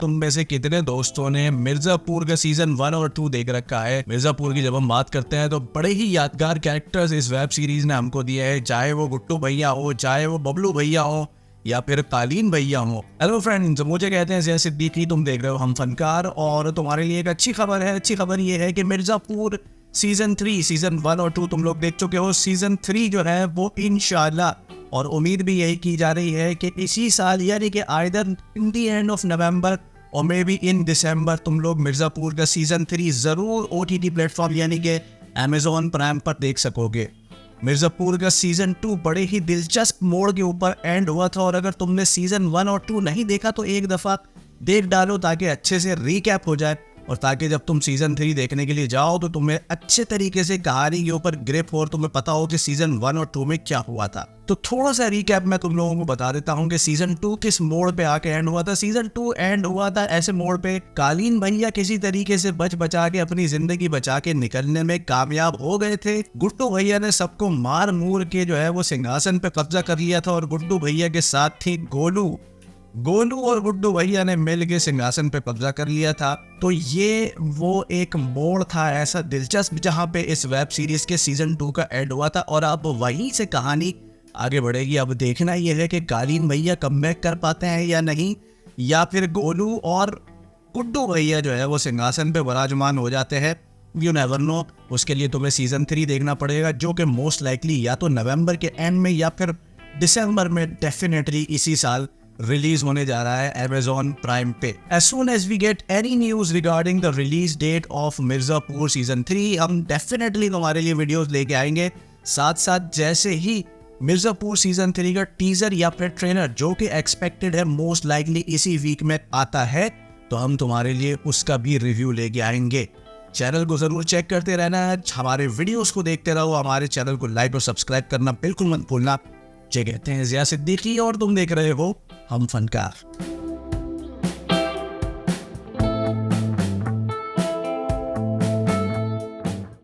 तुम में से कितने दोस्तों ने मिर्जापुर का सीजन 1 और 2 देख रखा है। मिर्जापुर की जब हम बात करते हैं तो बड़े ही यादगार कैरेक्टर्स इस वेब सीरीज ने हमको दिए हैं, चाहे वो गुट्टू भैया हो, चाहे वो बबलू भैया हो या फिर कालीन भैया हो। हेलो फ्रेंड्स, मुझे कहते हैं ज़िया सिद्दीकी, तुम देख रहे हो हम फनकार। और तुम्हारे लिए एक अच्छी खबर है। अच्छी खबर ये है कि मिर्जापुर सीजन 3, सीजन 1 और 2 तुम लोग देख चुके हो। सीजन 3 जो है वो इंशाल्लाह, और उम्मीद भी यही की जा रही है कि इसी साल यानी कि either in the end of November और मे बी इन दिसंबर तुम लोग मिर्जापुर का सीजन 3 ज़रूर OTT प्लेटफॉर्म यानी कि अमेजोन प्राइम पर देख सकोगे। मिर्जापुर का सीजन 2 बड़े ही दिलचस्प मोड़ के ऊपर एंड हुआ था, और अगर तुमने सीजन 1 और 2 नहीं देखा तो एक दफ़ा देख डालो ताकि अच्छे से रिकैप हो जाए, और ताकि जब तुम सीजन 3 देखने के लिए जाओ तो तुम्हें अच्छे तरीके से कहानी के ऊपर ग्रिप हो और तुम्हें पता हो कि सीजन 1 और 2 में क्या हुआ था। तो थोड़ा सा रिकैप मैं तुम लोगों को बता देता हूँ कि सीजन 2 किस मोड़ पे आके एंड हुआ था। सीजन 2 एंड हुआ था ऐसे मोड़ पे, कालीन भैया किसी तरीके से बचा के अपनी जिंदगी बचा के निकलने में कामयाब हो गए थे। गुड्डू भैया ने सबको मार मूर के जो है वो सिंहासन पे कब्जा कर लिया था, और गुड्डू भैया के साथ थी गोलू और गुड्डू भैया ने मिल के सिंहासन पे कब्जा कर लिया था। तो ये वो एक मोड़ था ऐसा दिलचस्प जहां पे इस वेब सीरीज के सीजन 2 का एंड हुआ था, और अब वहीं से कहानी आगे बढ़ेगी। अब देखना ये है कि कालीन भैया कमबैक कर पाते हैं या नहीं, या फिर गोलू और गुड्डू भैया जो है वो सिंहासन पे विराजमान हो जाते हैं। You never know. उसके लिए तुम्हें सीजन 3 देखना पड़ेगा, जो कि मोस्ट लाइकली या तो नवंबर के एंड में या फिर दिसंबर में डेफिनेटली इसी साल रिलीज होने जा रहा है Amazon प्राइम पे। As soon as we get any news regarding the release date of Mirzapur season 3, हम डेफिनेटली तुम्हारे लिए वीडियोस लेके आएंगे। साथ साथ जैसे ही मिर्जापुर सीजन 3 का टीजर या फिर ट्रेलर, जो कि एक्सपेक्टेड है मोस्ट लाइकली इसी वीक में आता है, तो हम तुम्हारे लिए उसका भी रिव्यू लेके आएंगे। चैनल को जरूर चेक करते रहना है, हमारे वीडियोस को देखते रहो, हमारे चैनल को लाइक और सब्सक्राइब करना बिल्कुल मत भूलना। जे कहते हैं ज़िया सिद्दीकी और तुम देख रहे हो हम फनकार।